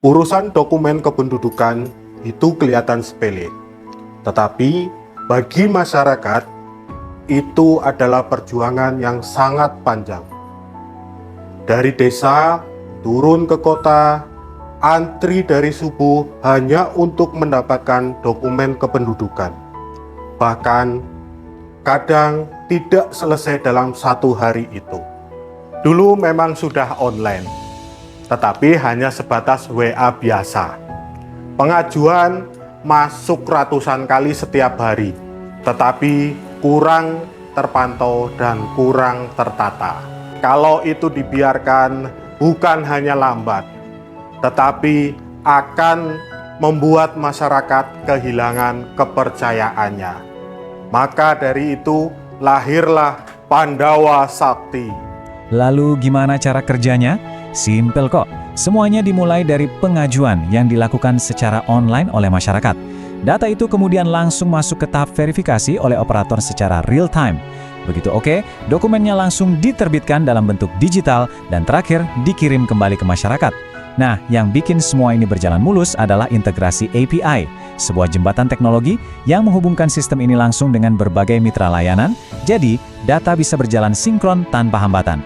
Urusan dokumen kependudukan itu kelihatan sepele, tetapi bagi masyarakat itu adalah perjuangan yang sangat panjang. Dari desa turun ke kota, antri dari subuh hanya untuk mendapatkan dokumen kependudukan. Bahkan kadang tidak selesai dalam satu hari itu. Dulu memang sudah online, tetapi hanya sebatas WA biasa. Pengajuan masuk ratusan kali setiap hari, tetapi kurang terpantau dan kurang tertata. Kalau itu dibiarkan, bukan hanya lambat, tetapi akan membuat masyarakat kehilangan kepercayaannya. Maka dari itu lahirlah Pandawa Sakti. Lalu gimana cara kerjanya? Simpel kok. Semuanya dimulai dari pengajuan yang dilakukan secara online oleh masyarakat. Data itu kemudian langsung masuk ke tahap verifikasi oleh operator secara real time. Begitu oke, dokumennya langsung diterbitkan dalam bentuk digital dan terakhir dikirim kembali ke masyarakat. Nah, yang bikin semua ini berjalan mulus adalah integrasi API, sebuah jembatan teknologi yang menghubungkan sistem ini langsung dengan berbagai mitra layanan, jadi data bisa berjalan sinkron tanpa hambatan.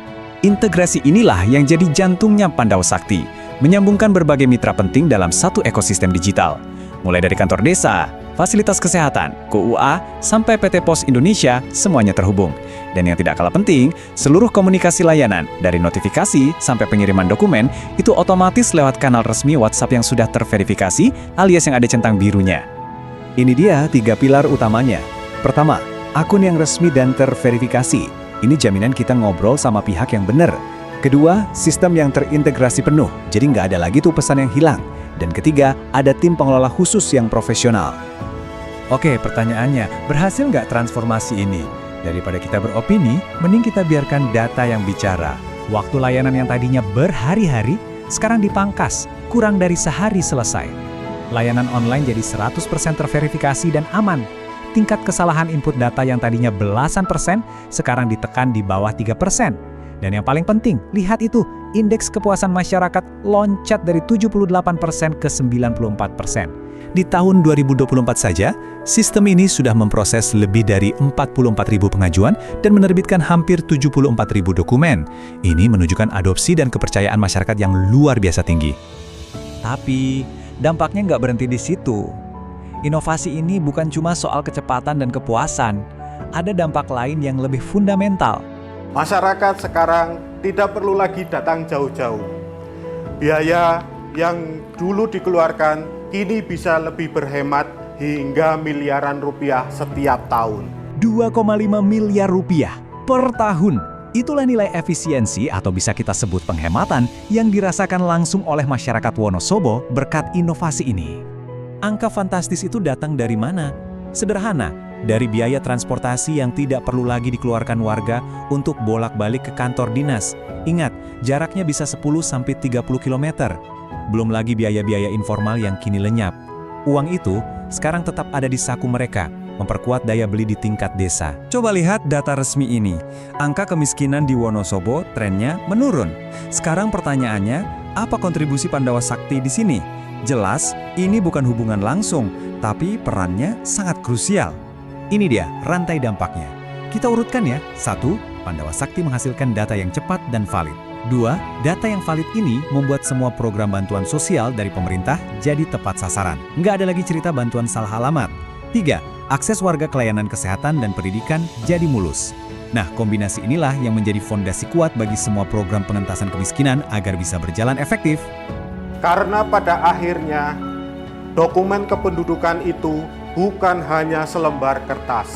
Integrasi inilah yang jadi jantungnya Pandawa Sakti, menyambungkan berbagai mitra penting dalam satu ekosistem digital. Mulai dari kantor desa, fasilitas kesehatan, KUA, sampai PT Pos Indonesia, semuanya terhubung. Dan yang tidak kalah penting, seluruh komunikasi layanan, dari notifikasi sampai pengiriman dokumen, itu otomatis lewat kanal resmi WhatsApp yang sudah terverifikasi, alias yang ada centang birunya. Ini dia 3 pilar utamanya. Pertama, akun yang resmi dan terverifikasi. Ini jaminan kita ngobrol sama pihak yang benar. Kedua, sistem yang terintegrasi penuh, jadi nggak ada lagi tuh pesan yang hilang. Dan ketiga, ada tim pengelola khusus yang profesional. Oke, pertanyaannya, berhasil nggak transformasi ini? Daripada kita beropini, mending kita biarkan data yang bicara. Waktu layanan yang tadinya berhari-hari, sekarang dipangkas, kurang dari sehari selesai. Layanan online jadi 100% terverifikasi dan aman. Tingkat kesalahan input data yang tadinya belasan persen, sekarang ditekan di bawah 3%. Dan yang paling penting, lihat itu, indeks kepuasan masyarakat loncat dari 78% ke 94%. Di tahun 2024 saja, sistem ini sudah memproses lebih dari 44.000 pengajuan dan menerbitkan hampir 74.000 dokumen. Ini menunjukkan adopsi dan kepercayaan masyarakat yang luar biasa tinggi. Tapi, dampaknya nggak berhenti di situ. Inovasi ini bukan cuma soal kecepatan dan kepuasan, ada dampak lain yang lebih fundamental. Masyarakat sekarang tidak perlu lagi datang jauh-jauh. Biaya yang dulu dikeluarkan kini bisa lebih berhemat hingga miliaran rupiah setiap tahun. 2,5 miliar rupiah per tahun. Itulah nilai efisiensi atau bisa kita sebut penghematan yang dirasakan langsung oleh masyarakat Wonosobo berkat inovasi ini. Angka fantastis itu datang dari mana? Sederhana, dari biaya transportasi yang tidak perlu lagi dikeluarkan warga untuk bolak-balik ke kantor dinas. Ingat, jaraknya bisa 10-30 km. Belum lagi biaya-biaya informal yang kini lenyap. Uang itu sekarang tetap ada di saku mereka, memperkuat daya beli di tingkat desa. Coba lihat data resmi ini. Angka kemiskinan di Wonosobo trennya menurun. Sekarang pertanyaannya, apa kontribusi Pandawa Sakti di sini? Jelas, ini bukan hubungan langsung, tapi perannya sangat krusial. Ini dia rantai dampaknya. Kita urutkan ya. 1. Pandawa Sakti menghasilkan data yang cepat dan valid. 2. Data yang valid ini membuat semua program bantuan sosial dari pemerintah jadi tepat sasaran. Nggak ada lagi cerita bantuan salah alamat. 3. Akses warga ke layanan kesehatan dan pendidikan jadi mulus. Nah, kombinasi inilah yang menjadi fondasi kuat bagi semua program pengentasan kemiskinan agar bisa berjalan efektif. Karena pada akhirnya, dokumen kependudukan itu bukan hanya selembar kertas,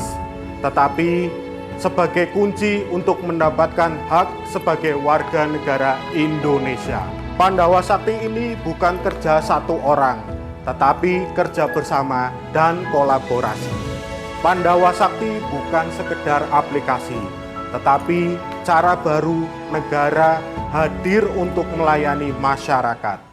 tetapi sebagai kunci untuk mendapatkan hak sebagai warga negara Indonesia. Pandawa Sakti ini bukan kerja satu orang, tetapi kerja bersama dan kolaborasi. Pandawa Sakti bukan sekedar aplikasi, tetapi cara baru negara hadir untuk melayani masyarakat.